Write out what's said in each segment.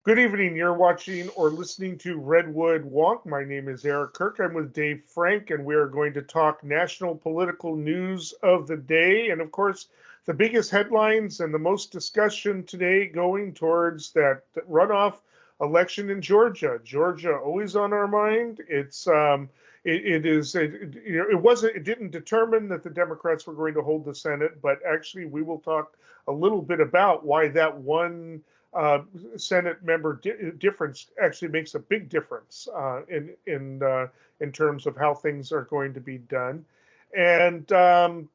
Good evening. You're watching or listening to Redwood Wonk. My name is Eric Kirk. I'm with Dave Frank, and we are going to talk national political news of the day. And of course, the biggest headlines and the most discussion today going towards that runoff election in Georgia. Georgia always on our mind. It didn't determine that the Democrats were going to hold the Senate, but actually we will talk a little bit about why that one uh, Senate member difference actually makes a big difference in terms of how things are going to be done. And Warnock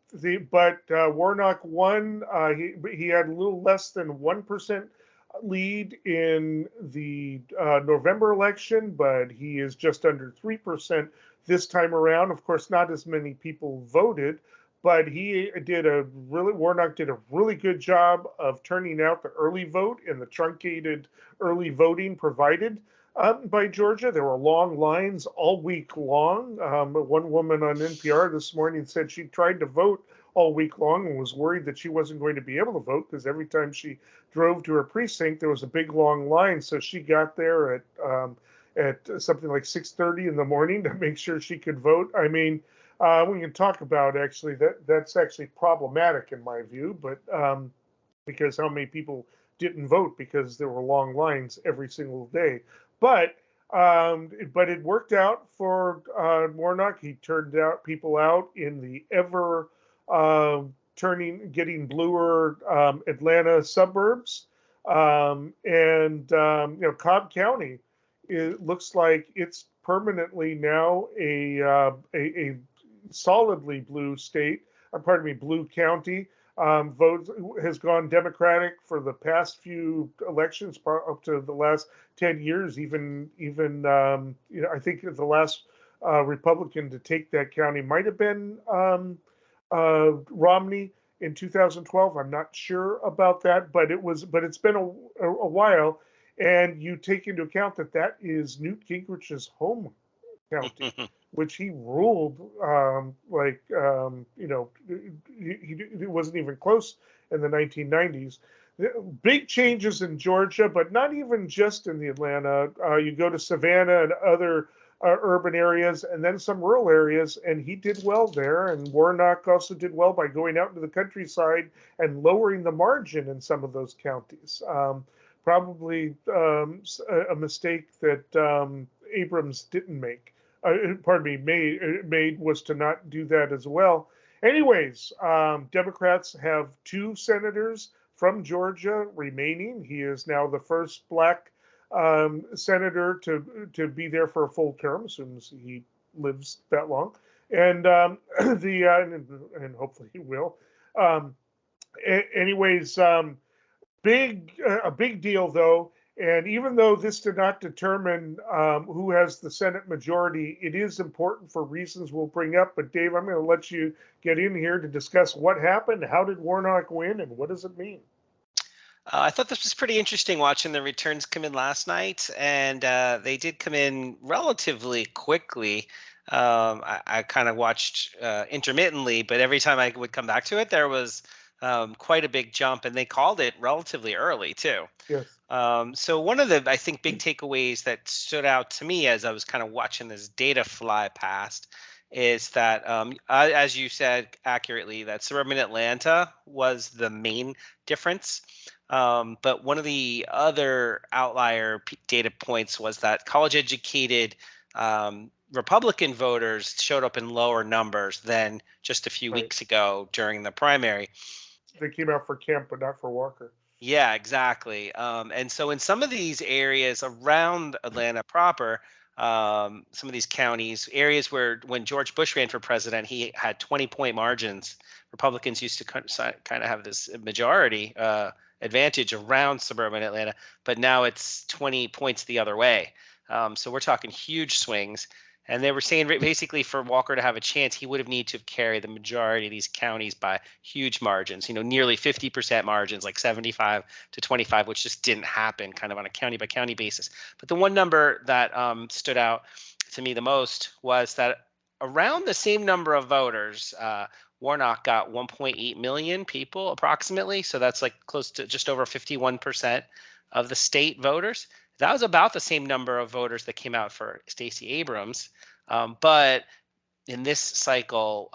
won. He had a little less than 1% lead in the November election, but he is just under 3% this time around. Of course, not as many people voted, but Warnock did a really good job of turning out the early vote and the truncated early voting provided by Georgia. There were long lines all week long. One woman on NPR this morning said she tried to vote all week long and was worried that she wasn't going to be able to vote because every time she drove to her precinct, there was a big long line. So she got there at something like 6:30 in the morning to make sure she could vote. I mean, we can talk about actually that's actually problematic in my view, but because how many people didn't vote because there were long lines every single day. But but it worked out for Warnock. He turned out people out in the ever getting bluer Atlanta suburbs, Cobb County. It looks like it's permanently now a solidly blue state. Pardon me, blue county. Vote has gone Democratic for the past few elections, up to the last 10 years. I think the last Republican to take that county might have been Romney in 2012. I'm not sure about that, but it's been a while. And you take into account that is Newt Gingrich's home county, which he ruled he wasn't even close in the 1990s. Big changes in Georgia, but not even just in the Atlanta. You go to Savannah and other urban areas, and then some rural areas, and he did well there. And Warnock also did well by going out into the countryside and lowering the margin in some of those counties. Probably a mistake that Abrams didn't make. Made was to not do that as well. Anyways, Democrats have two senators from Georgia remaining. He is now the first black senator to be there for a full term, as soon as he lives that long, and and hopefully he will. Anyways, a big deal though. And even though this did not determine who has the Senate majority, it is important for reasons we'll bring up. But Dave, I'm going to let you get in here to discuss what happened, how did Warnock win, and what does it mean? I thought this was pretty interesting watching the returns come in last night, and they did come in relatively quickly. I kind of watched intermittently, but every time I would come back to it, there was quite a big jump, and they called it relatively early too. Yes. So one of the, I think, big takeaways that stood out to me as I was kind of watching this data fly past is that, as you said accurately, that suburban Atlanta was the main difference. But one of the other outlier data points was that college-educated Republican voters showed up in lower numbers than just a few weeks ago during the primary. They came out for Kemp, but not for Walker. Yeah, exactly. And so in some of these areas around Atlanta proper, some of these counties, areas where when George Bush ran for president, he had 20-point margins. Republicans used to kind of have this majority advantage around suburban Atlanta, but now it's 20 points the other way. So we're talking huge swings. And they were saying basically for Walker to have a chance, he would have needed to have carried the majority of these counties by huge margins, nearly 50% margins, like 75 to 25, which just didn't happen kind of on a county by county basis. But the one number that stood out to me the most was that around the same number of voters, Warnock got 1.8 million people approximately. So that's like close to just over 51% of the state voters. That was about the same number of voters that came out for Stacey Abrams. But in this cycle,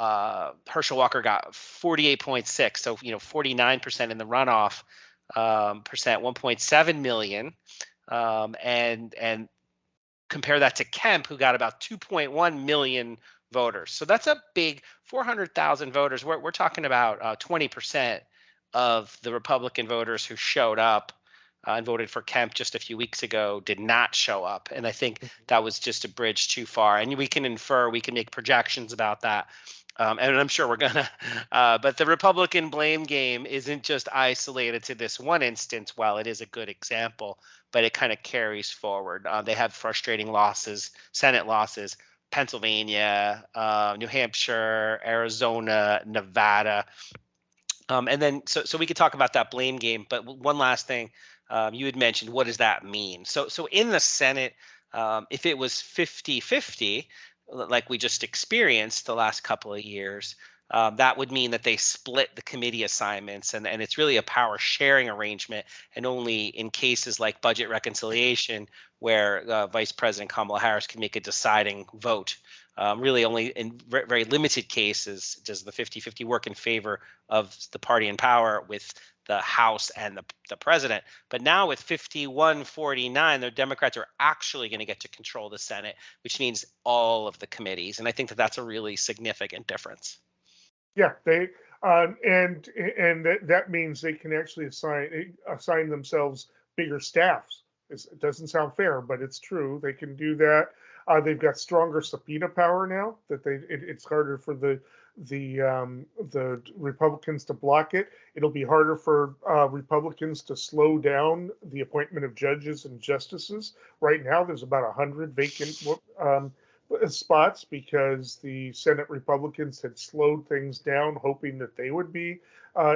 Herschel Walker got 48.6, so 49% in the runoff, percent 1.7 million, and compare that to Kemp, who got about 2.1 million voters. So that's a big 400,000 voters. We're talking about 20% of the Republican voters who showed up and voted for Kemp just a few weeks ago did not show up. And I think that was just a bridge too far. And we can infer, we can make projections about that. And I'm sure we're gonna, but the Republican blame game isn't just isolated to this one instance. While it is a good example, but it kind of carries forward. They have frustrating losses, Senate losses, Pennsylvania, New Hampshire, Arizona, Nevada. And then, so we could talk about that blame game. But one last thing, you had mentioned, what does that mean? So in the Senate, if it was 50-50, like we just experienced the last couple of years, that would mean that they split the committee assignments, and it's really a power sharing arrangement. And only in cases like budget reconciliation, where Vice President Kamala Harris can make a deciding vote. Really only in very limited cases does the 50-50 work in favor of the party in power with the House and the president. But now with 51-49, the Democrats are actually going to get to control the Senate, which means all of the committees. And I think that that's a really significant difference. Yeah, they and that means they can actually assign themselves bigger staffs. It doesn't sound fair, but it's true. They can do that. They've got stronger subpoena power now. That it's harder for the Republicans to block it. It'll be harder for Republicans to slow down the appointment of judges and justices. Right now, there's about 100 vacant spots because the Senate Republicans had slowed things down, hoping that they would be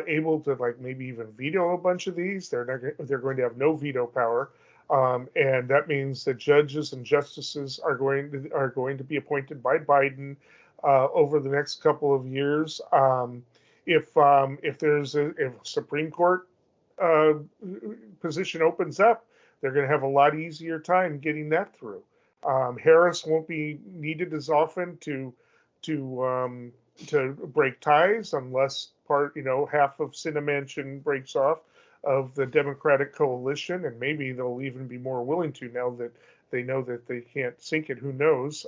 able to maybe even veto a bunch of these. They're going to have no veto power. And that means that judges and justices are going to be appointed by Biden over the next couple of years. If there's if Supreme Court position opens up, they're going to have a lot easier time getting that through. Harris won't be needed as often to break ties unless half of Cinemansion breaks off of the Democratic coalition, and maybe they'll even be more willing to now that they know that they can't sink it. Who knows?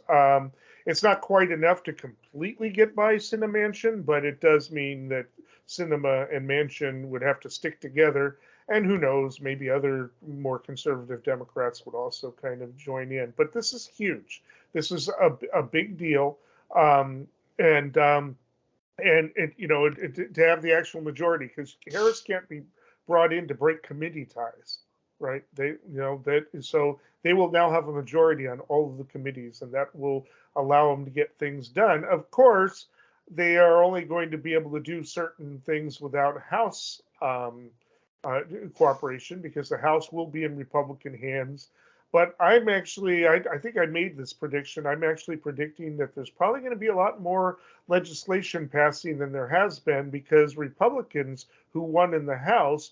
It's not quite enough to completely get by Cinemansion, but it does mean that Sinema and Manchin would have to stick together. And who knows, maybe other more conservative Democrats would also kind of join in. But this is huge. This is a big deal. And to have the actual majority, because Harris can't be brought in to break committee ties, right? So they will now have a majority on all of the committees, and that will allow them to get things done. Of course, they are only going to be able to do certain things without House cooperation, because the House will be in Republican hands. But I think I made this prediction. I'm actually predicting that there's probably going to be a lot more legislation passing than there has been, because Republicans who won in the House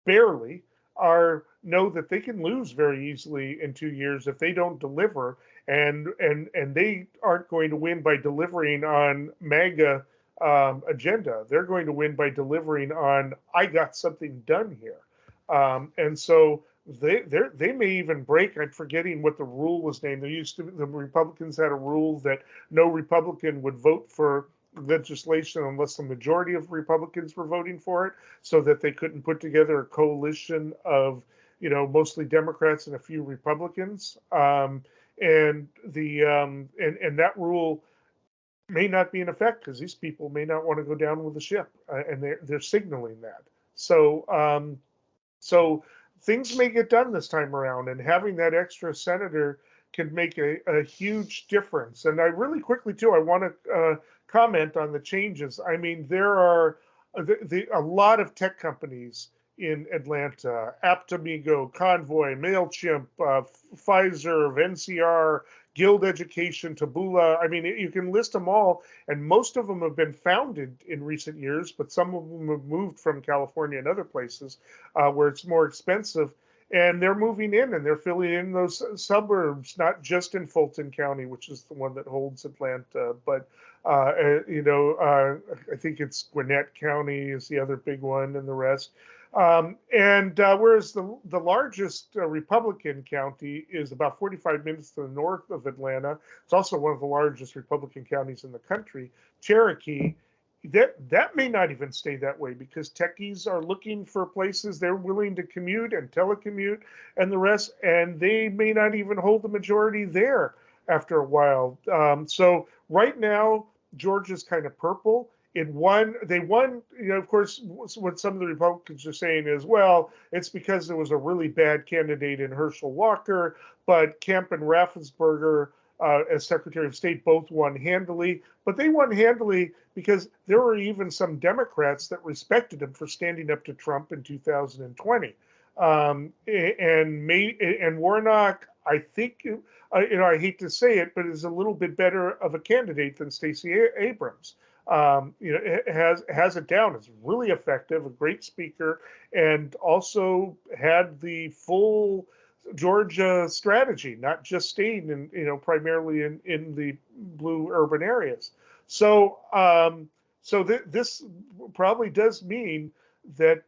barely know that they can lose very easily in 2 years if they don't deliver, and they aren't going to win by delivering on MAGA agenda. They're going to win by delivering on, I got something done here. And so they may even break. I'm forgetting what the rule was named. The Republicans had a rule that no Republican would vote for legislation unless the majority of Republicans were voting for it, so that they couldn't put together a coalition of mostly Democrats and a few Republicans. And that rule may not be in effect because these people may not want to go down with the ship, and they're signaling that. So things may get done this time around, and having that extra senator can make a huge difference. And I really quickly too, I want to comment on the changes. I mean, there are a lot of tech companies in Atlanta: Aptamigo, Convoy, MailChimp, Fiserv, NCR, Guild Education, Taboola. I mean, you can list them all, and most of them have been founded in recent years, but some of them have moved from California and other places where it's more expensive. and they're moving in and they're filling in those suburbs, not just in Fulton County, which is the one that holds Atlanta, but I think it's Gwinnett County is the other big one, and the rest. And whereas the largest Republican county is about 45 minutes to the north of Atlanta, it's also one of the largest Republican counties in the country, Cherokee. That may not even stay that way because techies are looking for places they're willing to commute and telecommute and the rest, and they may not even hold the majority there after a while. So right now, Georgia's kind of purple. They won, of course, what some of the Republicans are saying is, well, it's because there was a really bad candidate in Herschel Walker, but Kemp and Raffensperger, as Secretary of State, both won handily. But they won handily because there were even some Democrats that respected him for standing up to Trump in 2020. And Warnock, I think, I hate to say it, but is a little bit better of a candidate than Stacey Abrams. It has it down. It's really effective, a great speaker, and also had the full Georgia strategy, not just staying in, primarily in the blue urban areas. So, this probably does mean that,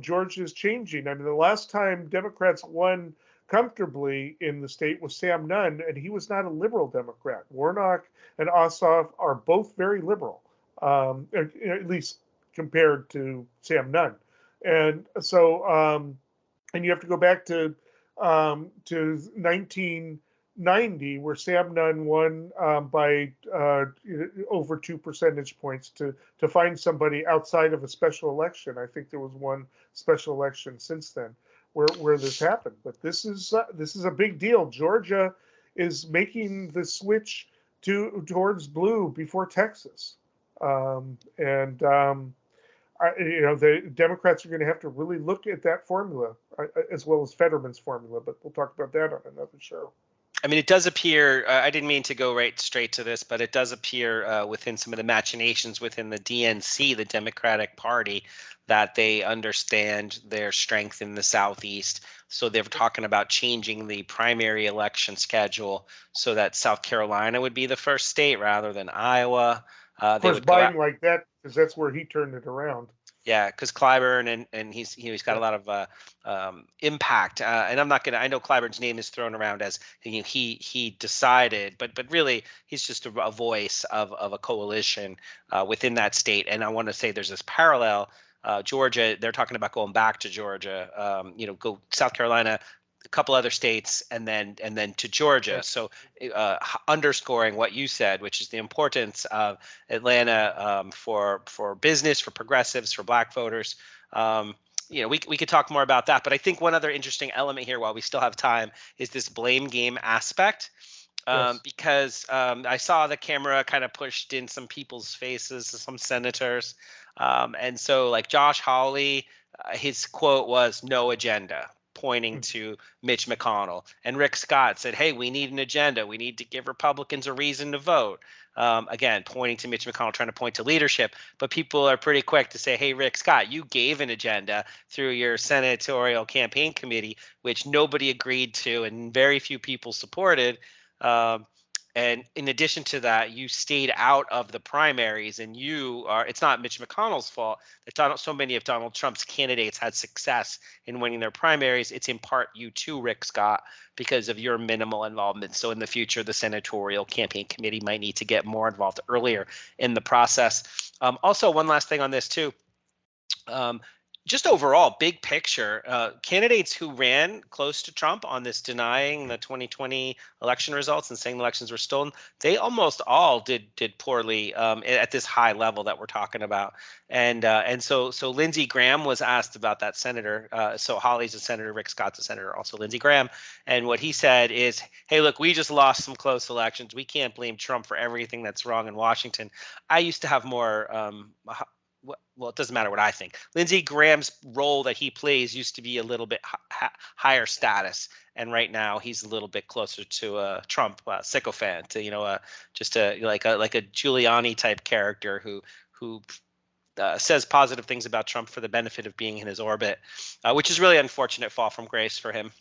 Georgia is changing. I mean, the last time Democrats won comfortably in the state was Sam Nunn, and he was not a liberal Democrat. Warnock and Ossoff are both very liberal, at least compared to Sam Nunn. And so, and you have to go back to 1990, where Sam Nunn won by over 2 percentage points to find somebody outside of a special election. I think there was one special election since then where this happened. But this is a big deal. Georgia is making the switch towards blue before Texas, the Democrats are going to have to really look at that formula as well as Fetterman's formula. But we'll talk about that on another show. I mean, it does appear, I didn't mean to go right straight to this, but it does appear within some of the machinations within the DNC, the Democratic Party, that they understand their strength in the Southeast. So they're talking about changing the primary election schedule so that South Carolina would be the first state rather than Iowa. Of course, Biden like that because that's where he turned it around. Yeah, because Clyburn and he's got a lot of impact, and I'm not gonna. I know Clyburn's name is thrown around as he decided, but really he's just a voice of a coalition within that state. And I want to say there's this parallel. Georgia, they're talking about going back to Georgia. Go South Carolina, a couple other states, and then to Georgia. So underscoring what you said, which is the importance of Atlanta for business, for progressives, for Black voters. We could talk more about that, but I think one other interesting element here, while we still have time, is this blame game aspect. Yes. Because I saw the camera kind of pushed in some people's faces, some senators. And so like Josh Hawley, his quote was "no agenda," pointing to Mitch McConnell. And Rick Scott said, hey, we need an agenda. We need to give Republicans a reason to vote. Again, pointing to Mitch McConnell, trying to point to leadership. But people are pretty quick to say, hey, Rick Scott, you gave an agenda through your senatorial campaign committee, which nobody agreed to and very few people supported. And in addition to that, you stayed out of the primaries, and it's not Mitch McConnell's fault that so many of Donald Trump's candidates had success in winning their primaries. It's in part you too, Rick Scott, because of your minimal involvement. So in the future, the senatorial campaign committee might need to get more involved earlier in the process. Also, one last thing on this too. Just overall, big picture, candidates who ran close to Trump on this denying the 2020 election results and saying the elections were stolen, they almost all did poorly at this high level that we're talking about. And so Lindsey Graham was asked about that senator. So Hawley's a senator, Rick Scott's a senator, also Lindsey Graham. And what he said is, hey, look, we just lost some close elections. We can't blame Trump for everything that's wrong in Washington. I used to have more well, it doesn't matter what I think. Lindsey Graham's role that he plays used to be a little bit higher status, and right now he's a little bit closer to a Trump sycophant, just like a Giuliani type character who says positive things about Trump for the benefit of being in his orbit, which is really unfortunate fall from grace for him.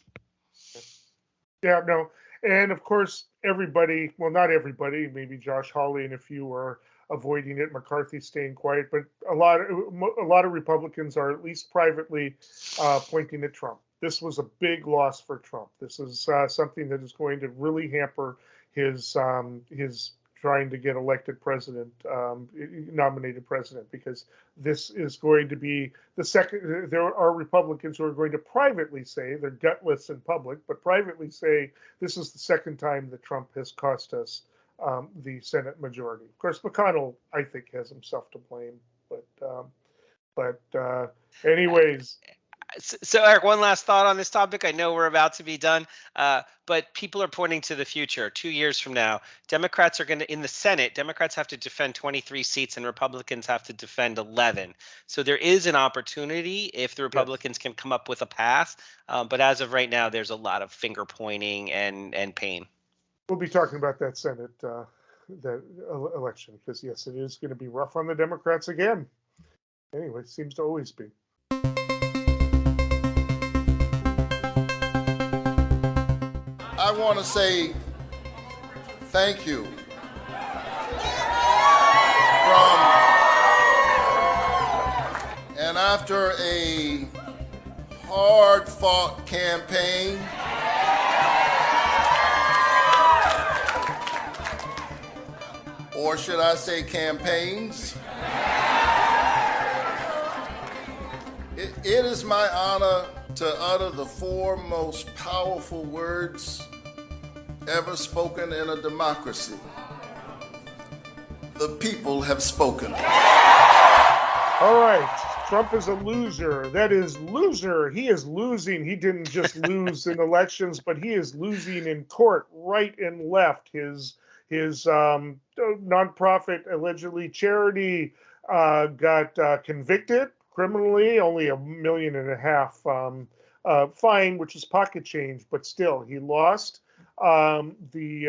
Yeah, no. And of course, everybody, well, not everybody, maybe Josh Hawley and a few are avoiding it. McCarthy's staying quiet, but a lot of Republicans are at least privately pointing at Trump. This was a big loss for Trump. This is something that is going to really hamper his trying to get elected president, nominated president, because this is going to be the second. There are Republicans who are going to privately say, they're gutless in public, but privately say this is the second time that Trump has cost us the Senate majority. Of course, McConnell, I think, has himself to blame, but anyways. So, Eric, one last thought on this topic. I know we're about to be done, but people are pointing to the future. 2 years from now, Democrats are going to, in the Senate, Democrats have to defend 23 seats and Republicans have to defend 11. So there is an opportunity if the Republicans can come up with a path. But as of right now, there's a lot of finger pointing and pain. We'll be talking about that Senate that election because, yes, it is going to be rough on the Democrats again. Anyway, it seems to always be. I want to say thank you and after a hard-fought campaign, or should I say campaigns, it is my honor to utter the four most powerful words ever spoken in a democracy. The people have spoken. All right, Trump is a loser. That is loser. He is losing. He didn't just lose in elections, but he is losing in court, right and left. His nonprofit, allegedly charity, got convicted criminally, only $1.5 million fine, which is pocket change, but still he lost. He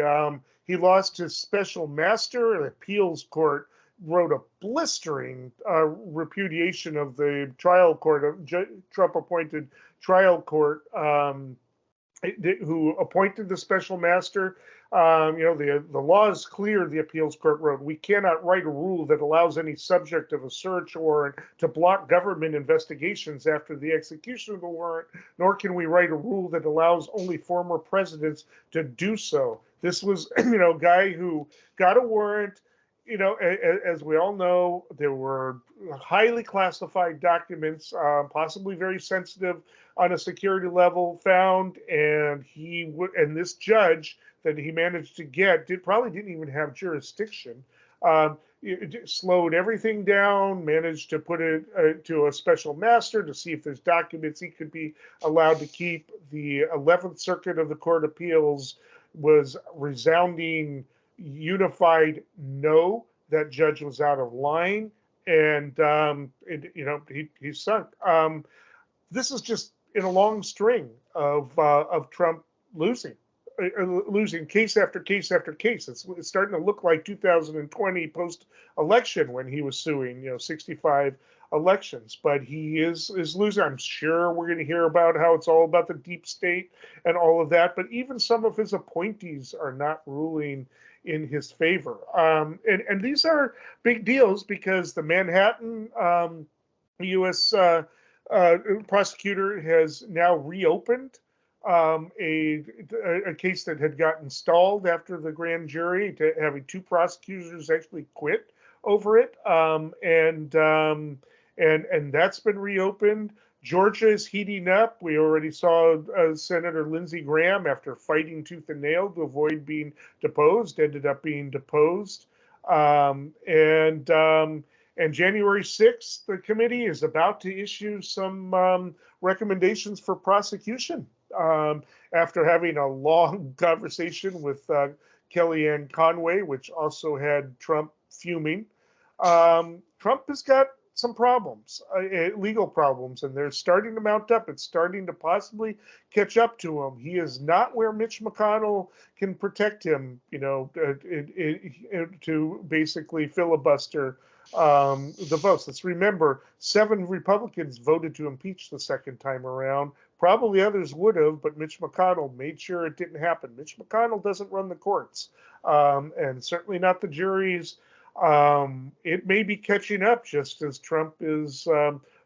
lost his special master. An appeals court wrote a blistering repudiation of the trial court of Trump-appointed trial court, who appointed the special master. The law is clear, the appeals court wrote. We cannot write a rule that allows any subject of a search warrant to block government investigations after the execution of the warrant, nor can we write a rule that allows only former presidents to do so. This was, a guy who got a warrant. As we all know, there were highly classified documents, possibly very sensitive on a security level, found, and this judge that he managed to get probably didn't even have jurisdiction. It slowed everything down, managed to put it to a special master to see if there's documents he could be allowed to keep. The 11th Circuit of the Court of Appeals was resounding, unified no. That judge was out of line, and he sunk. This is just in a long string of Trump losing case after case after case. It's starting to look like 2020 post-election when he was suing 65 elections, but he is losing. I'm sure we're going to hear about how it's all about the deep state and all of that, but even some of his appointees are not ruling in his favor. And these are big deals because the Manhattan U.S. Prosecutor has now reopened a case that had gotten stalled after the grand jury, to having two prosecutors actually quit over it, and that's been reopened. Georgia is heating up. We already saw Senator Lindsey Graham, after fighting tooth and nail to avoid being deposed, ended up being deposed. And January 6th, the committee is about to issue some recommendations for prosecution after having a long conversation with Kellyanne Conway, which also had Trump fuming. Trump has got some problems, legal problems, and they're starting to mount up. It's starting to possibly catch up to him. He is not where Mitch McConnell can protect him, to basically filibuster the votes. Let's remember, 7 Republicans voted to impeach the second time around. Probably others would have, but Mitch McConnell made sure it didn't happen. Mitch McConnell doesn't run the courts, and certainly not the juries. It may be catching up just as Trump is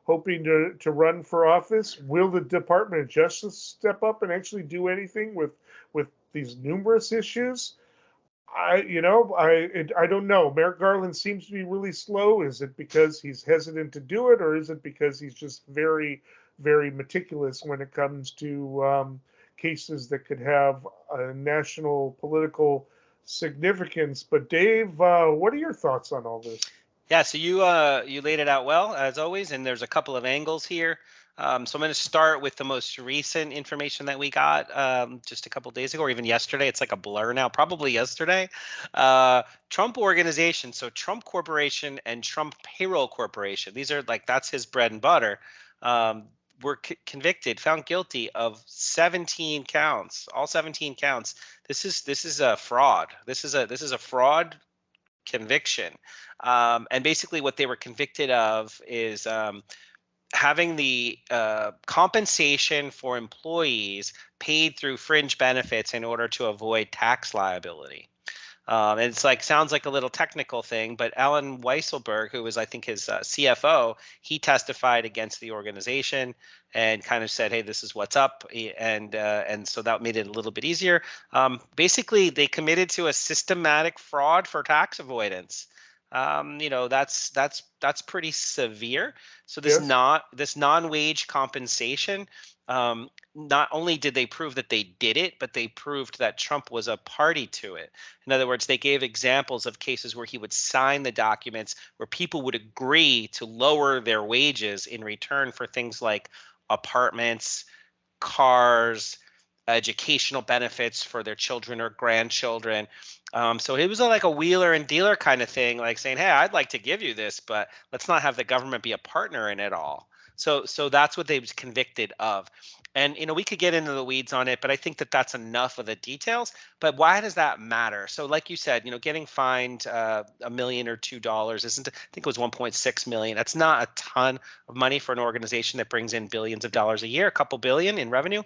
hoping to run for office. Will the Department of Justice step up and actually do anything with these numerous issues? I don't know. Merrick Garland seems to be really slow. Is it because he's hesitant to do it, or is it because he's just very, very meticulous when it comes to cases that could have a national political significance? But Dave, what are your thoughts on all this? Yeah, so you laid it out well as always, and there's a couple of angles here. So I'm going to start with the most recent information that we got just a couple days ago, or even yesterday. It's like a blur now, probably yesterday. Trump Organization, so Trump Corporation and Trump Payroll Corporation. These are that's his bread and butter. Were convicted, found guilty of 17 counts, all 17 counts. This is a fraud. This is a fraud conviction. And basically what they were convicted of is having the compensation for employees paid through fringe benefits in order to avoid tax liability. And it's sounds like a little technical thing, but Alan Weisselberg, who was, I think, his CFO, he testified against the organization and kind of said, hey, this is what's up. And so that made it a little bit easier. Basically, they committed to a systematic fraud for tax avoidance. That's pretty severe. So this non-wage compensation, not only did they prove that they did it, but they proved that Trump was a party to it. In other words, they gave examples of cases where he would sign the documents where people would agree to lower their wages in return for things like apartments, cars, educational benefits for their children or grandchildren. So it was like a wheeler and dealer kind of thing, like saying, hey, I'd like to give you this, but let's not have the government be a partner in it all. So that's what they was convicted of. And, we could get into the weeds on it, but I think that that's enough of the details. But why does that matter? So like you said, getting fined $1 million or $2 isn't, I think it was 1.6 million. That's not a ton of money for an organization that brings in billions of dollars a year, a couple billion in revenue.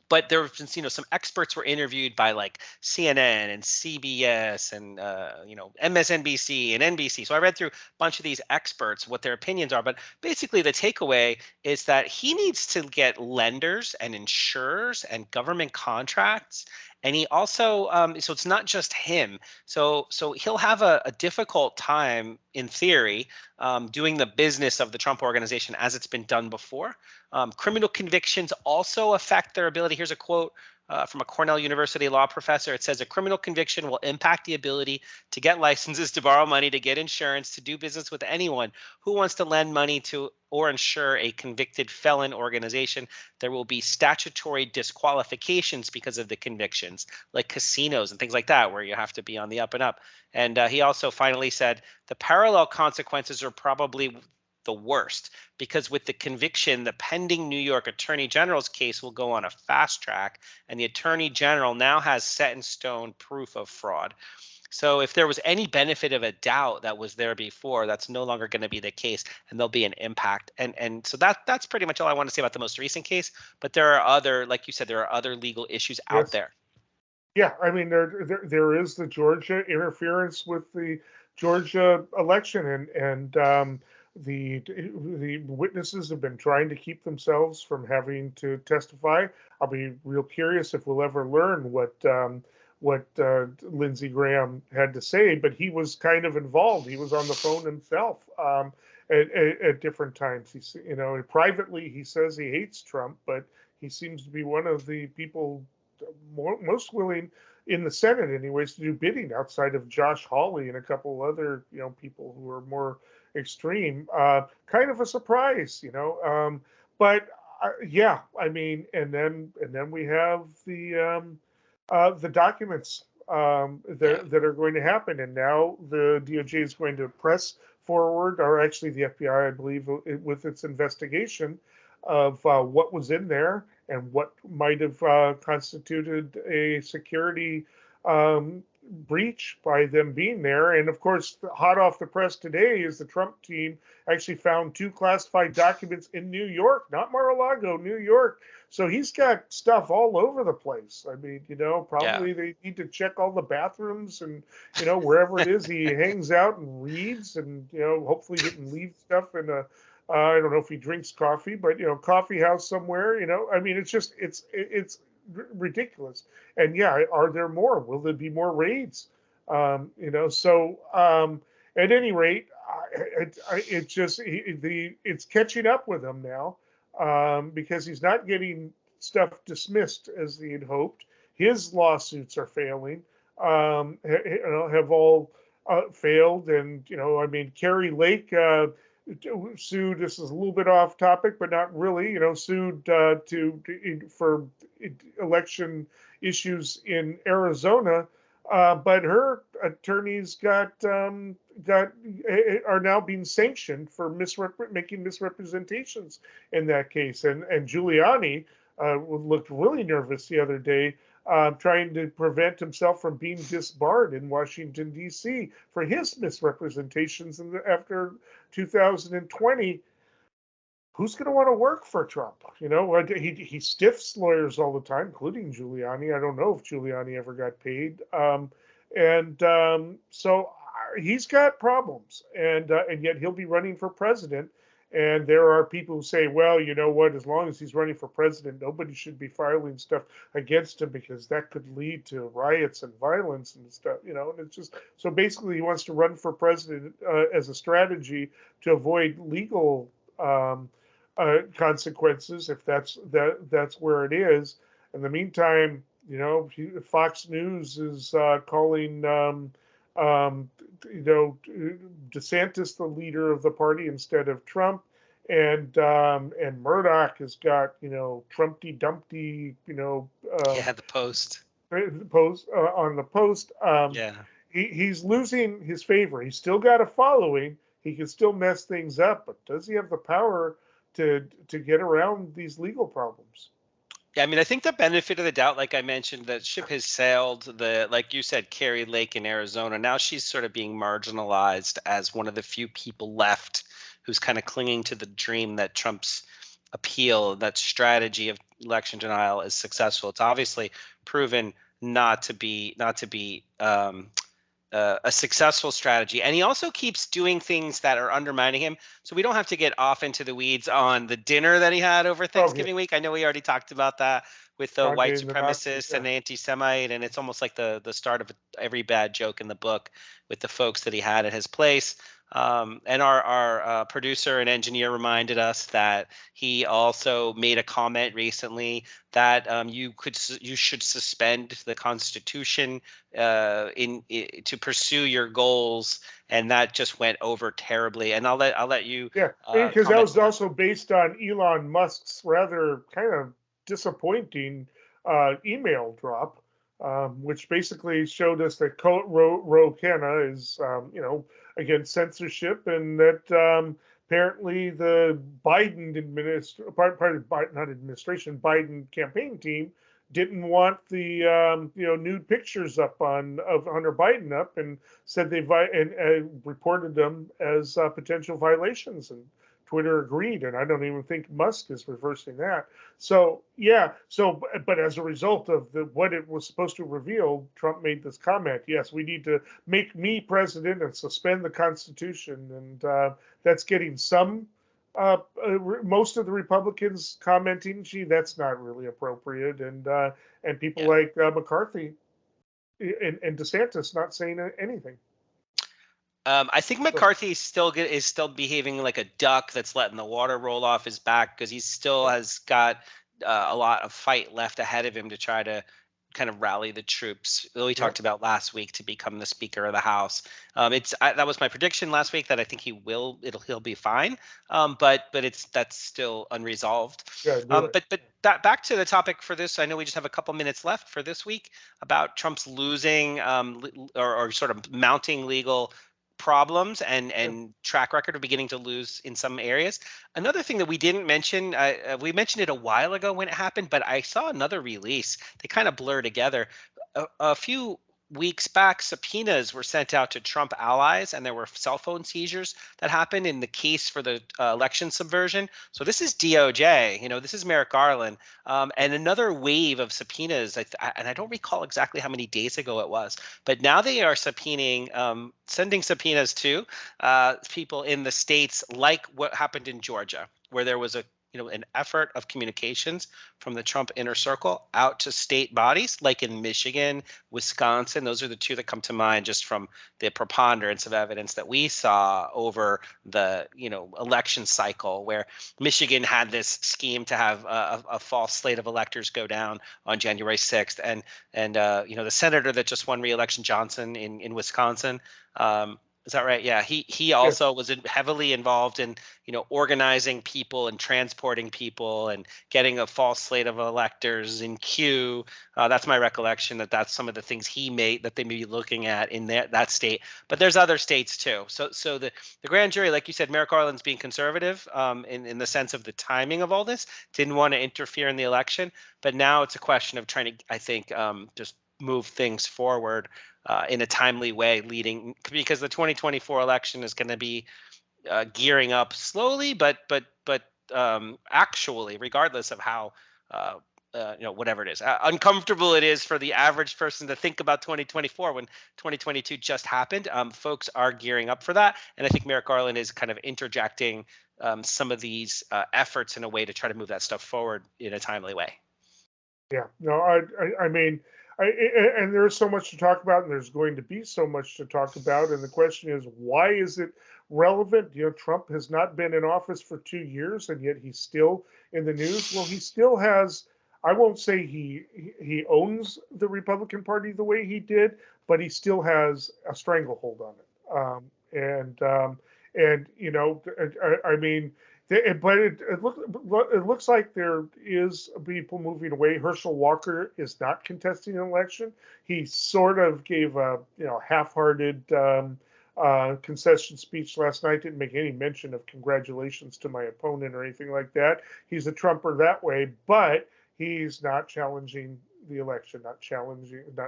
But there have been, some experts were interviewed by like CNN and CBS and, MSNBC and NBC. So I read through a bunch of these experts, what their opinions are. But basically the takeaway is that he needs to get lenders and insurers and government contracts. And he also, so it's not just him. So he'll have a difficult time, in theory, doing the business of the Trump Organization as it's been done before. Criminal convictions also affect their ability. Here's a quote from a Cornell University law professor. It says a criminal conviction will impact the ability to get licenses, to borrow money, to get insurance, to do business with anyone who wants to lend money to or insure a convicted felon organization. There will be statutory disqualifications because of the convictions, like casinos and things like that, where you have to be on the up and up. And he also finally said the parallel consequences are probably the worst, because with the conviction, the pending New York Attorney General's case will go on a fast track, and the Attorney General now has set in stone proof of fraud. So if there was any benefit of a doubt that was there before, that's no longer going to be the case, and there'll be an impact. And so that's pretty much all I want to say about the most recent case. But there are other, like you said, there are other legal issues out there. Yeah, I mean, there is the Georgia interference with the Georgia election, and the witnesses have been trying to keep themselves from having to testify. I'll be real curious if we'll ever learn what Lindsey Graham had to say, but he was kind of involved. He was on the phone himself at different times. He's, privately he says he hates Trump, but he seems to be one of the people most willing in the Senate, anyways, to do bidding outside of Josh Hawley and a couple other people who are more extreme. Kind of a surprise, but yeah, I mean, and then we have the documents that are going to happen, and now the DOJ is going to press forward, or actually the FBI, I believe, with its investigation of what was in there and what might have constituted a security breach by them being there. And of course, hot off the press today is the Trump team actually found 2 classified documents in New York, not Mar-a-Lago, New York. So he's got stuff all over the place. I mean, Yeah. probably they need to check all the bathrooms and, wherever it is he hangs out and reads and, hopefully he didn't leave stuff in a, I don't know if he drinks coffee, but, coffee house somewhere, I mean, it's ridiculous. And yeah, are there more? Will there be more raids? At any rate, it's catching up with him now, because he's not getting stuff dismissed as he had hoped. His lawsuits are failing, have all failed. And, I mean, Carrie Lake sued, this is a little bit off topic, but not really, sued for election issues in Arizona. But her attorneys are now being sanctioned for making misrepresentations in that case. And Giuliani looked really nervous the other day, trying to prevent himself from being disbarred in Washington, D.C. for his misrepresentations after 2020. Who's going to want to work for Trump? He stiffs lawyers all the time, including Giuliani. I don't know if Giuliani ever got paid. So he's got problems, and yet he'll be running for president. And there are people who say, well, you know what, as long as he's running for president, nobody should be filing stuff against him because that could lead to riots and violence and stuff, and it's just, so basically he wants to run for president as a strategy to avoid legal consequences, if that's where it is. In the meantime, Fox News is calling DeSantis the leader of the party instead of Trump, and Murdoch has got Trumpty Dumpty The Post on the Post. He's losing his favor. He's still got a following. He can still mess things up, but does he have the power to get around these legal problems? Yeah, I mean, I think the benefit of the doubt, like I mentioned, that ship has sailed. Like you said, Carrie Lake in Arizona. Now she's sort of being marginalized as one of the few people left who's kind of clinging to the dream that Trump's appeal, that strategy of election denial, is successful. It's obviously proven not to be a successful strategy. And he also keeps doing things that are undermining him. So we don't have to get off into the weeds on the dinner that he had over Thanksgiving week. I know we already talked about that with the white supremacist and anti-Semite, and it's almost like the start of every bad joke in the book with the folks that he had at his place. And our producer and engineer reminded us that he also made a comment recently that you should suspend the Constitution to pursue your goals, and that just went over terribly. And I'll let you. Yeah, because that was also based on Elon Musk's rather kind of disappointing email drop, which basically showed us that Ro Khanna is against censorship, and that apparently the Biden Biden campaign team didn't want the nude pictures up of Hunter Biden up, and said they reported them as potential violations, and Twitter agreed, and I don't even think Musk is reversing that. So yeah, but as a result of what it was supposed to reveal, Trump made this comment. Yes, we need to make me president and suspend the Constitution, and that's getting some. Most of the Republicans commenting, "Gee, that's not really appropriate," and people like McCarthy and DeSantis not saying anything. I think McCarthy is still behaving like a duck that's letting the water roll off his back, because he still has got a lot of fight left ahead of him to try to kind of rally the troops. We talked about last week to become the Speaker of the House. That was my prediction last week, that I think he'll be fine. But that's still unresolved. But back to the topic for this. I know we just have a couple minutes left for this week about Trump's losing or sort of mounting legal problems and track record of beginning to lose in some areas. Another thing that we didn't mention, we mentioned it a while ago when it happened, but I saw another release. They kind of blur together. A few weeks back, subpoenas were sent out to Trump allies, and there were cell phone seizures that happened in the case for the election subversion. So this is DOJ, this is Merrick Garland, and another wave of subpoenas. And I don't recall exactly how many days ago it was, but now they are subpoenaing, sending subpoenas to people in the states, like what happened in Georgia, where there was an effort of communications from the Trump inner circle out to state bodies, like in Michigan, Wisconsin. Those are the two that come to mind just from the preponderance of evidence that we saw over the election cycle, where Michigan had this scheme to have a false slate of electors go down on January 6th, and the senator that just won re-election, Johnson, in Wisconsin. Is that right? Yeah, he also was heavily involved in organizing people and transporting people and getting a false slate of electors in queue. That's my recollection. That's some of the things he made that they may be looking at in that state. But there's other states too. So the grand jury, like you said, Merrick Garland's being conservative in the sense of the timing of all this. Didn't want to interfere in the election, but now it's a question of trying to, I think, just move things forward in a timely way, because the 2024 election is going to be gearing up slowly, but actually, regardless of how whatever it is, uncomfortable it is for the average person to think about 2024 when 2022 just happened. Folks are gearing up for that, and I think Merrick Garland is kind of interjecting some of these efforts in a way to try to move that stuff forward in a timely way. Yeah, no, I mean, and there's so much to talk about, and there's going to be so much to talk about, and the question is, why is it relevant? Trump has not been in office for 2 years, and yet he's still in the news. Well, he still has. I won't say he owns the Republican Party the way he did, but he still has a stranglehold on it. I mean. But it looks like there is people moving away. Herschel Walker is not contesting an election. He sort of gave a half-hearted concession speech last night. Didn't make any mention of congratulations to my opponent or anything like that. He's a Trumper that way, but he's not challenging the election, not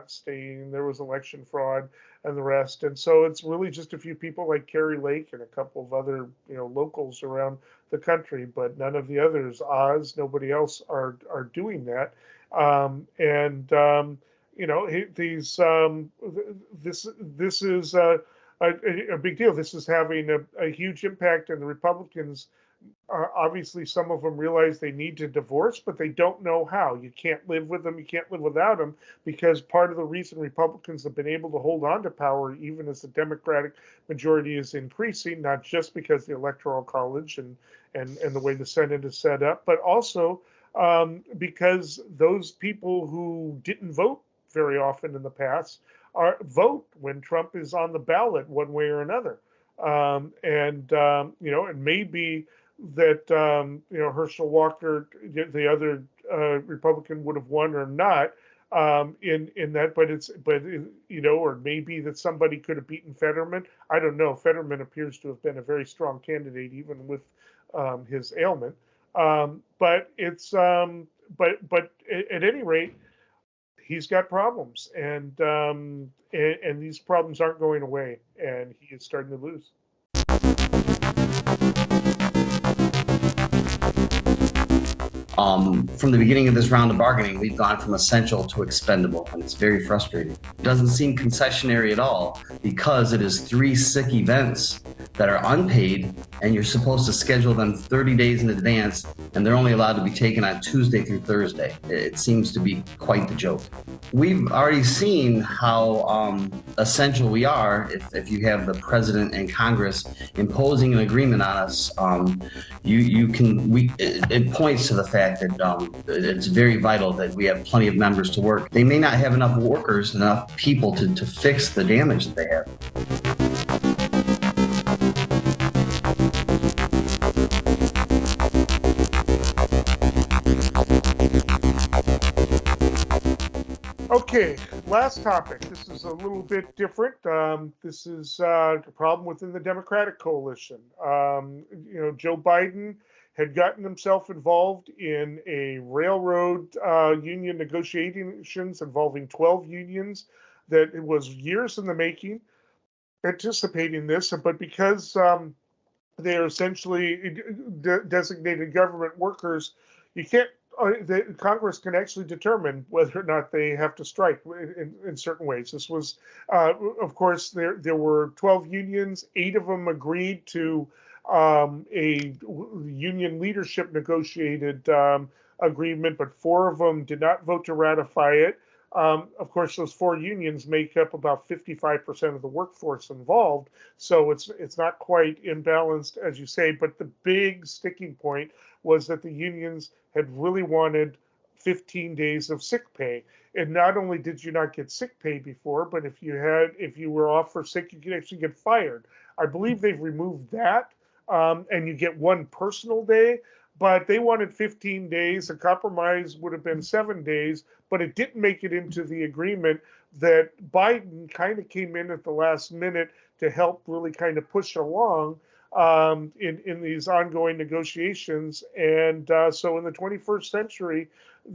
saying there was election fraud and the rest. And so it's really just a few people like Kerry Lake and a couple of other locals around the country, but none of the others. Nobody else are doing that. This is a big deal. This is having a huge impact, and the Republicans. Obviously, some of them realize they need to divorce, but they don't know how. You can't live with them. You can't live without them, because part of the reason Republicans have been able to hold on to power, even as the Democratic majority is increasing, not just because the Electoral College and the way the Senate is set up, but also because those people who didn't vote very often in the past vote when Trump is on the ballot one way or another. It may be that Herschel Walker, the other Republican, would have won or not in that, or maybe that somebody could have beaten Fetterman. I don't know. Fetterman appears to have been a very strong candidate, even with his ailment. But at any rate, he's got problems, and these problems aren't going away, and he is starting to lose. From the beginning of this round of bargaining, we've gone from essential to expendable, and it's very frustrating. It doesn't seem concessionary at all, because it is 3 sick events that are unpaid, and you're supposed to schedule them 30 days in advance, and they're only allowed to be taken on Tuesday through Thursday. It seems to be quite the joke. We've already seen how essential we are if you have the president and Congress imposing an agreement on us. It points to the fact that it's very vital that we have plenty of members to work. They may not have enough workers, enough people to fix the damage that they have. Okay, last topic. This is a little bit different. This is a problem within the Democratic coalition. Joe Biden had gotten himself involved in a railroad union negotiations involving 12 unions that it was years in the making, anticipating this, but because they are essentially designated government workers, you can't. Congress can actually determine whether or not they have to strike in certain ways. This was, of course, there were 12 unions. 8 of them agreed to a union leadership negotiated agreement, but 4 of them did not vote to ratify it. Of course, those 4 unions make up about 55% of the workforce involved, so it's not quite imbalanced, as you say. But the big sticking point was that the unions had really wanted 15 days of sick pay. And not only did you not get sick pay before, but if you were off for sick, you could actually get fired. I believe they've removed that, and you get 1 personal day. But they wanted 15 days. A compromise would have been 7 days, but it didn't make it into the agreement. That Biden kind of came in at the last minute to help really kind of push along in these ongoing negotiations. And so in the 21st century,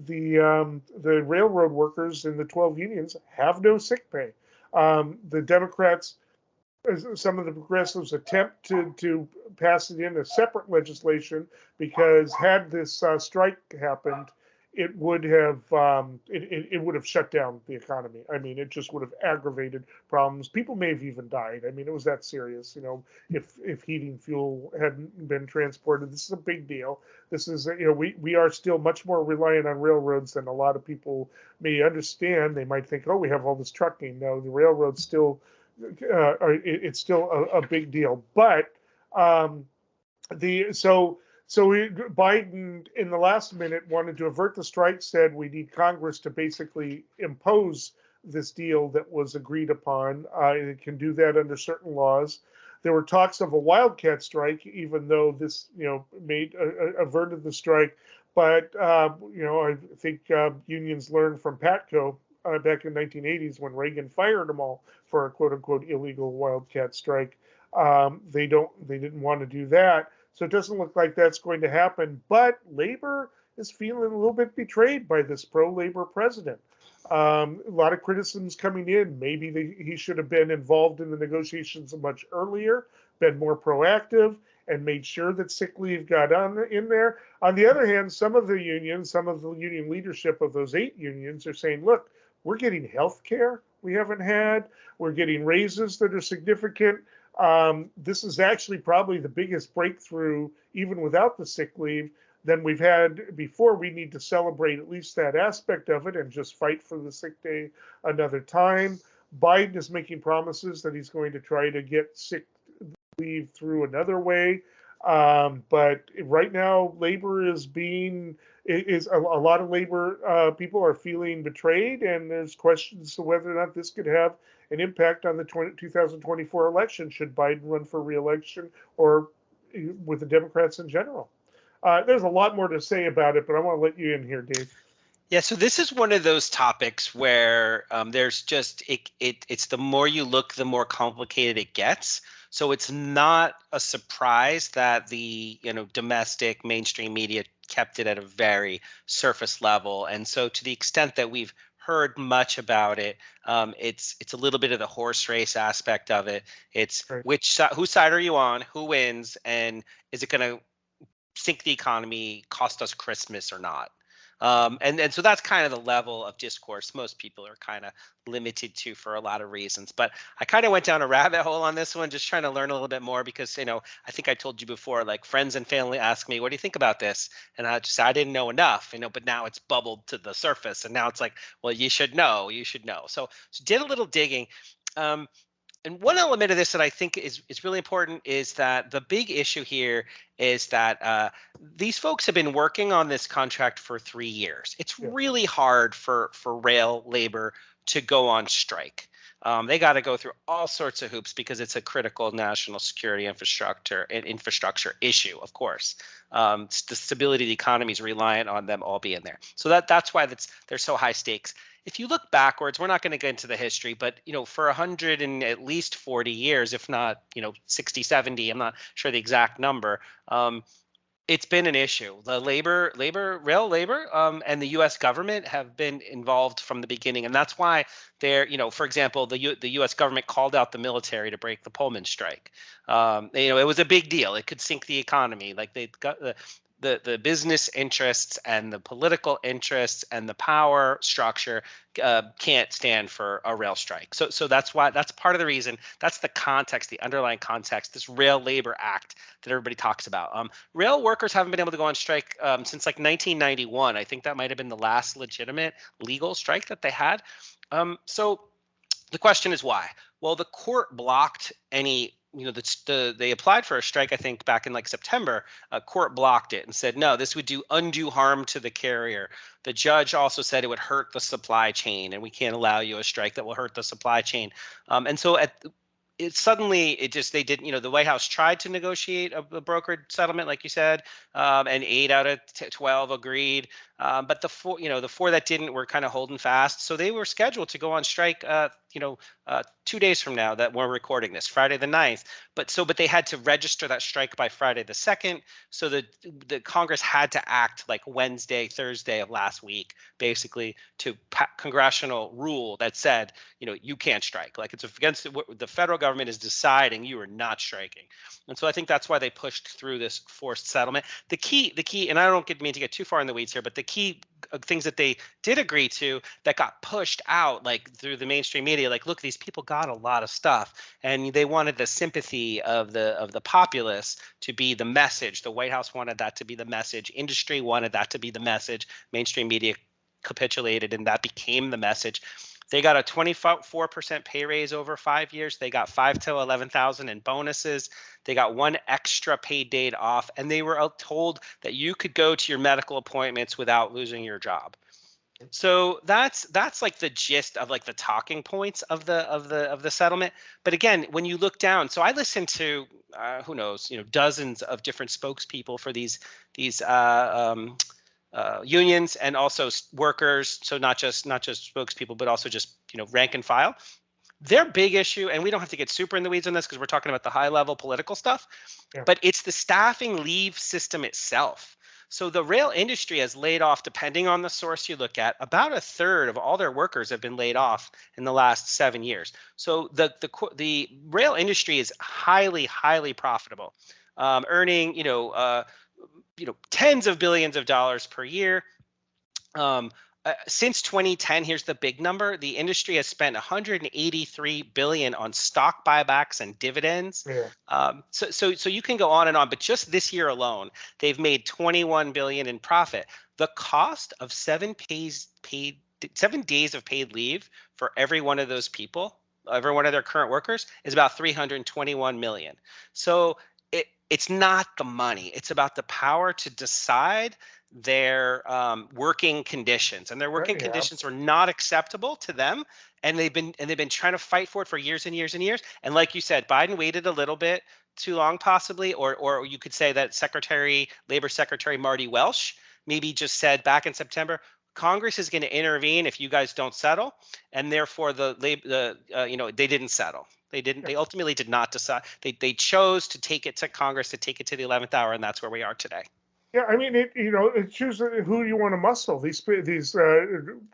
the railroad workers in the 12 unions have no sick pay. The Democrats, some of the progressives, attempt to pass it in as separate legislation, because had this strike happened, it would have shut down the economy. I mean, it just would have aggravated problems. People may have even died. I mean, it was that serious. If heating fuel hadn't been transported, this is a big deal. This is, we are still much more reliant on railroads than a lot of people may understand. They might think, oh, we have all this trucking. No, the railroads still. It's still a big deal, but Biden in the last minute wanted to avert the strike, said we need Congress to basically impose this deal that was agreed upon. It can do that under certain laws. There were talks of a wildcat strike, even though this averted the strike. But I think unions learned from Patco back in the 1980s when Reagan fired them all for a quote unquote illegal wildcat strike. They didn't want to do that. So it doesn't look like that's going to happen. But labor is feeling a little bit betrayed by this pro-labor president. A lot of criticisms coming in. Maybe he should have been involved in the negotiations much earlier, been more proactive, and made sure that sick leave got in there. On the other hand, some of the union leadership of those 8 unions are saying, look, we're getting health care we haven't had. We're getting raises that are significant. This is actually probably the biggest breakthrough, even without the sick leave, than we've had before. We need to celebrate at least that aspect of it and just fight for the sick day another time. Biden is making promises that he's going to try to get sick leave through another way. But right now, labor is a lot of labor people are feeling betrayed, and there's questions as to whether or not this could have an impact on the 2024 election, should Biden run for re-election, or with the Democrats in general. There's a lot more to say about it, but I want to let you in here, Dave. Yeah, so this is one of those topics where there's just it's the more you look, the more complicated it gets. So it's not a surprise that the domestic mainstream media kept it at a very surface level. And so to the extent that we've heard much about it, it's a little bit of the horse race aspect of it. It's right. Whose side are you on? Who wins? And is it going to sink the economy, cost us Christmas or not? And so that's kind of the level of discourse most people are kind of limited to for a lot of reasons. But I kind of went down a rabbit hole on this one, just trying to learn a little bit more because, I think I told you before, like friends and family ask me, what do you think about this? And I didn't know enough, but now it's bubbled to the surface. And now it's like, well, you should know. So did a little digging. And one element of this that I think is really important is that the big issue here is that these folks have been working on this contract for 3 years. It's really hard for rail labor to go on strike. They got to go through all sorts of hoops because it's a critical national security infrastructure issue, of course. The stability of the economy is reliant on them all being there. So that's why they're so high stakes. If you look backwards, we're not going to get into the history, but for 100 and at least 40 years, if not 60, 70, I'm not sure the exact number. It's been an issue. The rail labor, and the U.S. government have been involved from the beginning, and that's why they're, for example, the U.S. government called out the military to break the Pullman strike. It was a big deal. It could sink the economy. Like they got the business interests and the political interests and the power structure can't stand for a rail strike. So that's part of the reason. That's the context, the underlying context. This Rail Labor Act that everybody talks about. Rail workers haven't been able to go on strike since like 1991. I think that might have been the last legitimate legal strike that they had. So the question is why? Well, the court blocked any, they applied for a strike, I think, back in like September. Court blocked it and said, no, this would do undue harm to the carrier. The judge also said it would hurt the supply chain, and we can't allow you a strike that will hurt the supply chain. And so the White House tried to negotiate a brokered settlement, like you said, and 8 out of 12 agreed. But the four that didn't were kind of holding fast. So they were scheduled to go on strike, 2 days from now that we're recording this, Friday the 9th. But they had to register that strike by Friday the 2nd. So the Congress had to act like Wednesday, Thursday of last week, basically, to congressional rule that said, you can't strike. Like, it's against what the federal government is deciding, you are not striking. And so I think that's why they pushed through this forced settlement. The key, and I don't mean to get too far in the weeds here, but the key things that they did agree to that got pushed out, like through the mainstream media, like, look, these people got a lot of stuff, and they wanted the sympathy of the populace to be the message. The White House wanted that to be the message. Industry wanted that to be the message. Mainstream media capitulated, and that became the message. They got a 24% pay raise over 5 years. They got $5,000 to $11,000 in bonuses. They got 1 extra paid day off, and they were told that you could go to your medical appointments without losing your job. So that's like the gist of like the talking points of the settlement. But again, when you look down, so I listened to who knows, dozens of different spokespeople for these unions and also workers. So not just spokespeople, but also just rank and file. Their big issue, and we don't have to get super in the weeds on this because we're talking about the high level political stuff, but it's the staffing leave system itself. So the rail industry has laid off, depending on the source you look at, about a third of all their workers have been laid off in the last 7 years. So the rail industry is highly, highly profitable, earning tens of billions of dollars per year. Since 2010, here's the big number: the industry has spent $183 billion on stock buybacks and dividends. So you can go on and on, but just this year alone, they've made $21 billion in profit. The cost of 7 days of paid leave for every one of those people, every one of their current workers, is about $321 million. So it's not the money; it's about the power to decide their working conditions, and their working conditions were not acceptable to them, and they've been trying to fight for it for years and years and years. And like you said, Biden waited a little bit too long, possibly, or you could say that Labor Secretary Marty Welsh maybe just said back in September, Congress is going to intervene if you guys don't settle, and therefore they didn't settle. They ultimately did not decide. They chose to take it to Congress, to take it to the 11th hour, and that's where we are today. Yeah, I mean, it choose who you want to muscle. These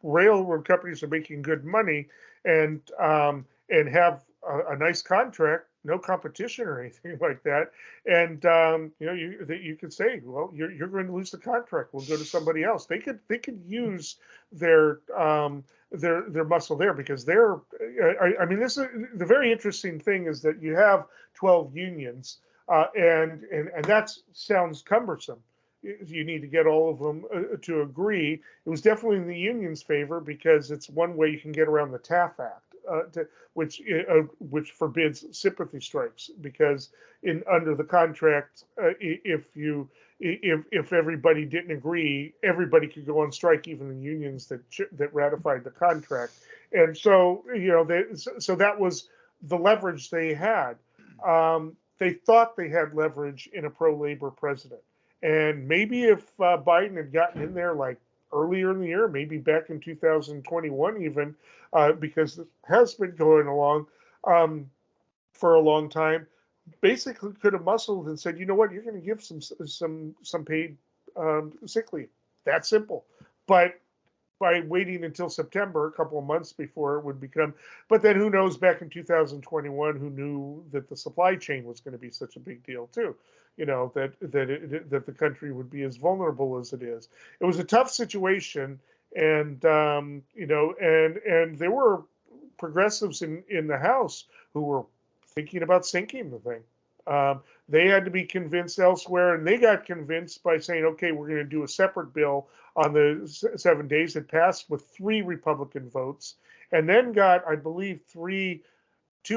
railroad companies are making good money and have a nice contract, no competition or anything like that. And you could say, well, you're going to lose the contract. We'll go to somebody else. They could use their muscle there, because I mean, this is the very interesting thing, is that you have 12 unions, and that sounds cumbersome. You need to get all of them to agree. It was definitely in the union's favor, because it's one way you can get around the TAF Act, which forbids sympathy strikes. Because under the contract, if everybody didn't agree, everybody could go on strike, even the unions that ratified the contract. And so so that was the leverage they had. They thought they had leverage in a pro-labor president. And maybe if Biden had gotten in there like earlier in the year, maybe back in 2021 even, because it has been going along for a long time, basically could have muscled and said, you know what, you're going to give some paid sick leave. That simple. But by waiting until September, a couple of months before it would become, but then who knows, back in 2021, who knew that the supply chain was going to be such a big deal too? That the country would be as vulnerable as it is. It was a tough situation, and and there were progressives in the House who were thinking about sinking the thing. They had to be convinced elsewhere, and they got convinced by saying, okay, we're going to do a separate bill on the 7 days. It passed with 3 Republican votes, and then got, I believe, 2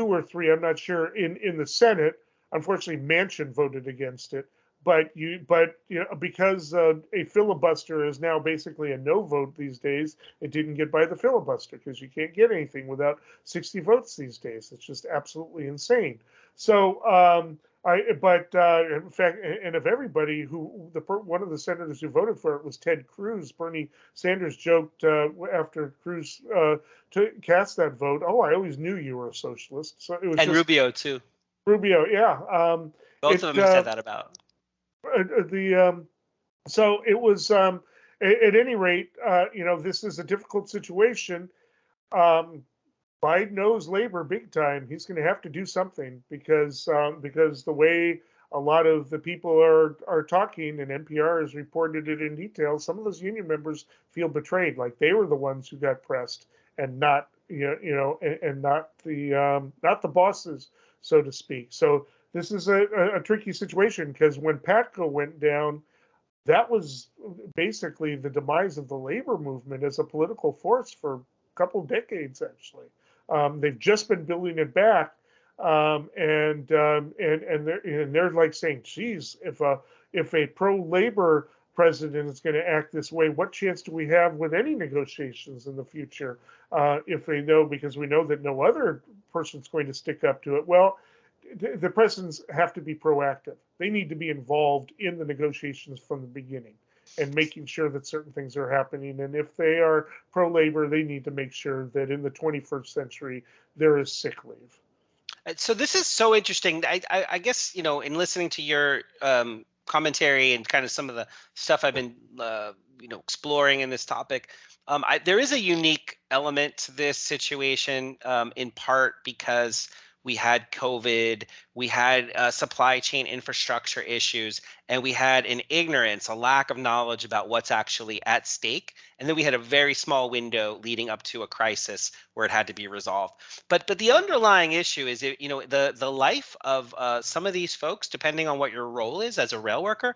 or 3, I'm not sure, in the Senate. Unfortunately, Manchin voted against it. But because a filibuster is now basically a no vote these days, it didn't get by the filibuster because you can't get anything without 60 votes these days. It's just absolutely insane. So, in fact, and of everybody one of the senators who voted for it was Ted Cruz. Bernie Sanders joked after Cruz cast that vote, "Oh, I always knew you were a socialist." So it was Rubio too. Rubio, yeah. Both of them said that about. So it was at any rate, this is a difficult situation. Biden knows labor big time. He's going to have to do something because the way a lot of the people are talking, and NPR has reported it in detail, some of those union members feel betrayed, like they were the ones who got pressed and not and not the bosses, so to speak. So this is a tricky situation because when PATCO went down, that was basically the demise of the labor movement as a political force for a couple decades, actually. They've just been building it back, and they're like saying, "Geez, if a pro-labor president is going to act this way, what chance do we have with any negotiations in the future? If they know, because we know that no other person's going to stick up to it." Well, the presidents have to be proactive. They need to be involved in the negotiations from the beginning and making sure that certain things are happening. And if they are pro-labor, they need to make sure that in the 21st century, there is sick leave. So this is so interesting. I guess, in listening to your commentary and kind of some of the stuff I've been, exploring in this topic, there is a unique element to this situation, in part because we had COVID, we had supply chain infrastructure issues, and we had an ignorance, a lack of knowledge about what's actually at stake. And then we had a very small window leading up to a crisis where it had to be resolved. But the underlying issue is, the life of some of these folks, depending on what your role is as a rail worker.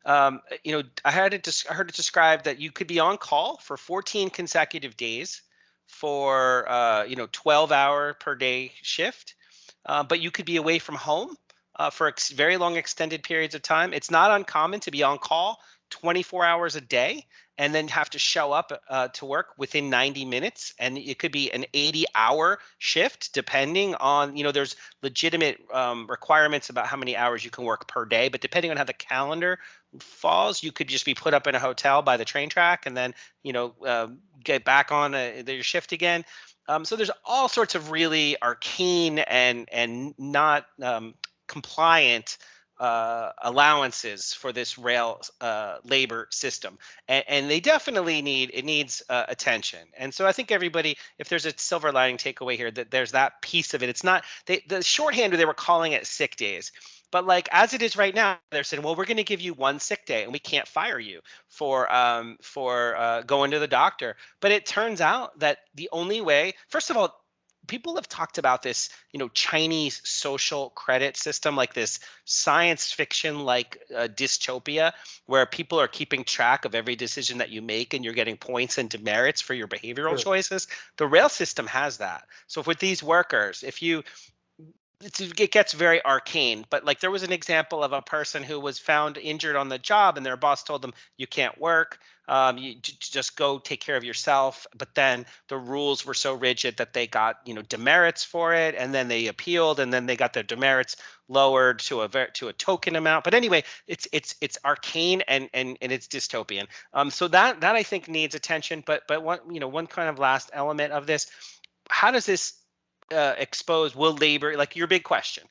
I heard it described that you could be on call for 14 consecutive days for 12-hour per day shift. But you could be away from home for very long extended periods of time. It's not uncommon to be on call 24 hours a day and then have to show up to work within 90 minutes. And it could be an 80-hour shift, depending on, there's legitimate requirements about how many hours you can work per day. But depending on how the calendar falls, you could just be put up in a hotel by the train track and then, get back on your shift again. So there's all sorts of really arcane and not compliant allowances for this rail labor system, and they definitely needs attention. And so I think everybody, if there's a silver lining takeaway here, that there's that piece of it. It's not the shorthand, they were calling it sick days. But like as it is right now, they're saying, well, we're going to give you one sick day and we can't fire you for going to the doctor. But it turns out that the only way, first of all, people have talked about this, Chinese social credit system, like this science fiction like dystopia where people are keeping track of every decision that you make and you're getting points and demerits for your behavioral choices. The rail system has that. So with these workers, it gets very arcane, but like there was an example of a person who was found injured on the job and their boss told them, you can't work, you just go take care of yourself. But then the rules were so rigid that they got, demerits for it, and then they appealed, and then they got their demerits lowered to a token amount. But anyway, it's arcane and it's dystopian. So that I think needs attention. But one kind of last element of this, how does this expose, will labor, like your big question,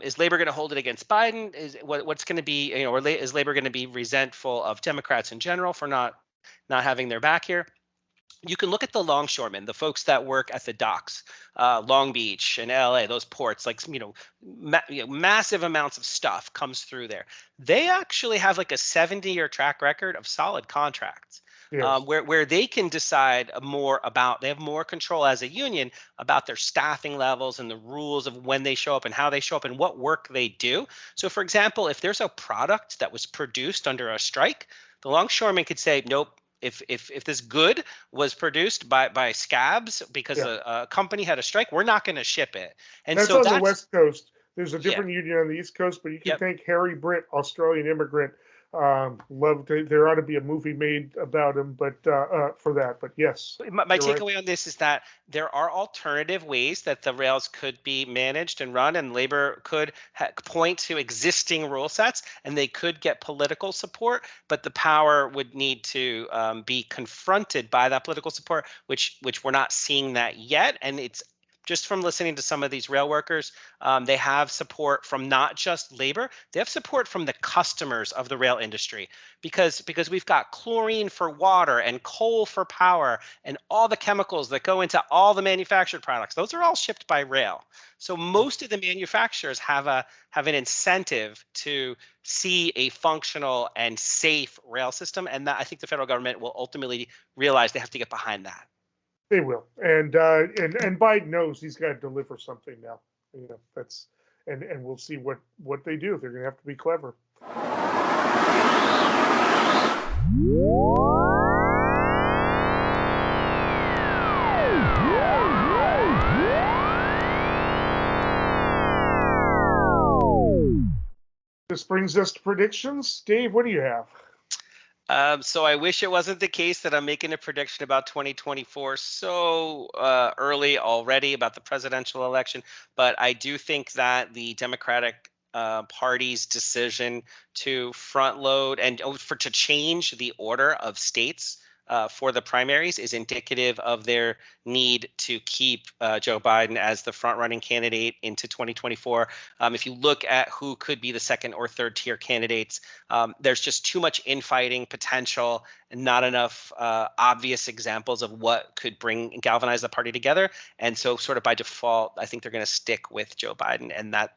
Is Labor going to hold it against Biden? What's going to be, or is Labor going to be resentful of Democrats in general for not having their back here? You can look at the longshoremen, the folks that work at the docks, Long Beach and LA, those ports, like, massive amounts of stuff comes through there. They actually have like a 70-year track record of solid contracts. Yes. Where they can decide they have more control as a union about their staffing levels and the rules of when they show up and how they show up and what work they do. So, for example, if there's a product that was produced under a strike, the longshoreman could say, nope. If this good was produced by scabs because a company had a strike, we're not going to ship it. And that's so on the West Coast. There's a different Yeah. union on the East Coast, but you can thank Harry Britt, Australian immigrant. There ought to be a movie made about him, but for that. But yes, My you're right. takeaway on this is that there are alternative ways that the rails could be managed and run, and Labor could point to existing rule sets, and they could get political support, but the power would need to be confronted by that political support, which we're not seeing that yet. And it's just from listening to some of these rail workers, they have support from not just Labor, they have support from the customers of the rail industry, because we've got chlorine for water and coal for power and all the chemicals that go into all the manufactured products. Those are all shipped by rail. So most of the manufacturers have an incentive to see a functional and safe rail system, and that I think the federal government will ultimately realize they have to get behind that. They will, and Biden knows he's got to deliver something now. That's and we'll see what they do. They're going to have to be clever. This brings us to predictions. Dave, what do you have? So I wish it wasn't the case that I'm making a prediction about 2024 so early already about the presidential election, but I do think that the Democratic Party's decision to front load and to change the order of states for the primaries is indicative of their need to keep Joe Biden as the front-running candidate into 2024. If you look at who could be the second or third tier candidates, there's just too much infighting potential and not enough obvious examples of what could galvanize the party together. And so sort of by default, I think they're going to stick with Joe Biden, and that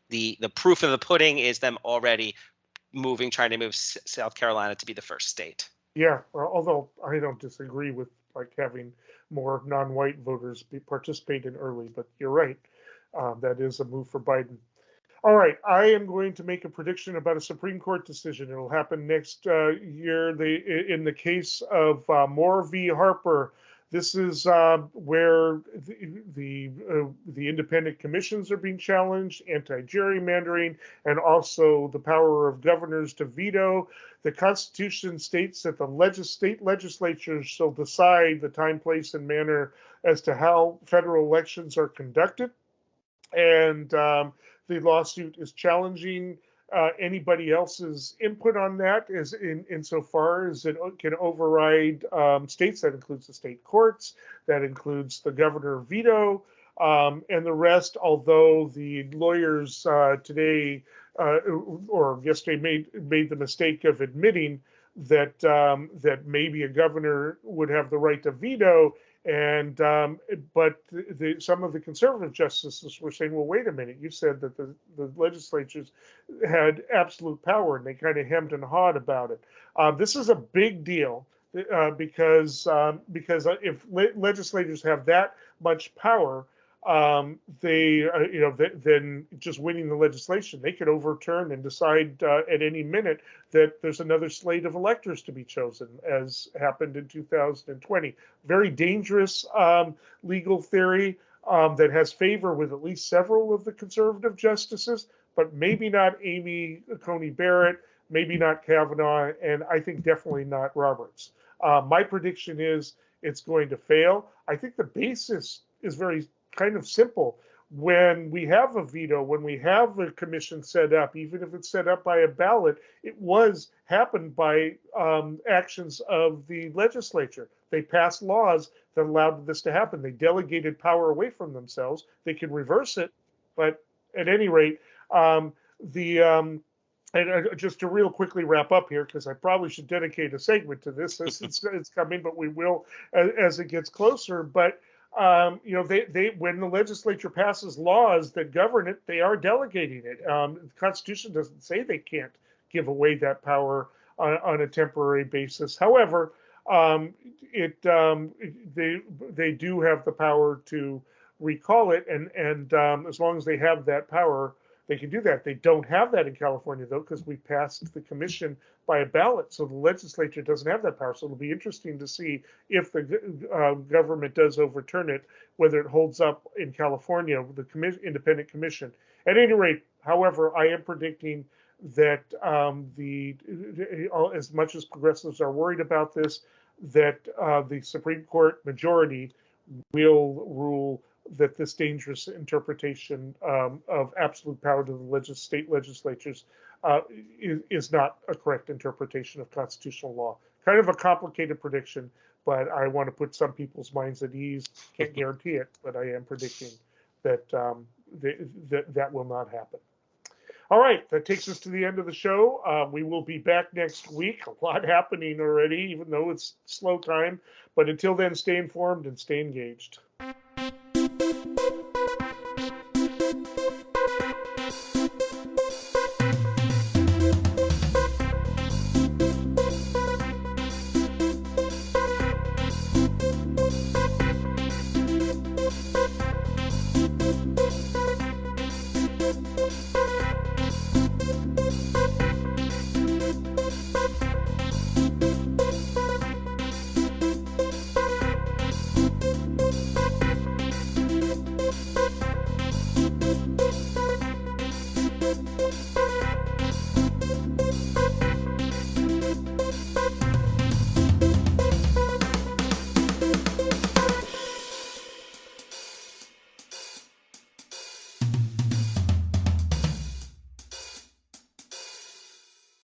the proof of the pudding is them already trying to move South Carolina to be the first state. Yeah, although I don't disagree with having more non-white voters participate in early, but you're right. That is a move for Biden. All right, I am going to make a prediction about a Supreme Court decision. It'll happen next year. In the case of Moore v. Harper, this is where the independent commissions are being challenged, anti-gerrymandering, and also the power of governors to veto. The Constitution states that the state legislatures shall decide the time, place, and manner as to how federal elections are conducted. And the lawsuit is challenging anybody else's input on that, is insofar as it can override states. That includes the state courts, that includes the governor veto, and the rest. Although the lawyers today or yesterday made the mistake of admitting that maybe a governor would have the right to veto. But some of the conservative justices were saying, well, wait a minute, you said that the legislatures had absolute power, and they kind of hemmed and hawed about it. This is a big deal because if legislators have that much power, then just winning the legislation, they could overturn and decide at any minute that there's another slate of electors to be chosen, as happened in 2020. Very dangerous legal theory that has favor with at least several of the conservative justices, but maybe not Amy Coney Barrett, maybe not Kavanaugh, and I think definitely not Roberts. My prediction is it's going to fail. I think the basis is very kind of simple. When we have a veto, when we have a commission set up, even if it's set up by a ballot, it happened by actions of the legislature. They passed laws that allowed this to happen. They delegated power away from themselves. They can reverse it, but at any rate, the and just to real quickly wrap up here, because I probably should dedicate a segment to this as it's coming, but we will as it gets closer. But they when the legislature passes laws that govern it, they are delegating it. The Constitution doesn't say they can't give away that power on a temporary basis. However, they do have the power to recall it, and as long as they have that power, they can do that. They don't have that in California, though, because we passed the commission by a ballot, so the legislature doesn't have that power. So it'll be interesting to see if the government does overturn it, whether it holds up in California, the independent commission. At any rate, however, I am predicting that as much as progressives are worried about this, that the Supreme Court majority will rule that this dangerous interpretation of absolute power to the state legislatures is not a correct interpretation of constitutional law. Kind of a complicated prediction, but I want to put some people's minds at ease. Can't guarantee it, but I am predicting that that will not happen. All right, that takes us to the end of the show. We will be back next week. A lot happening already, even though it's slow time. But until then, stay informed and stay engaged.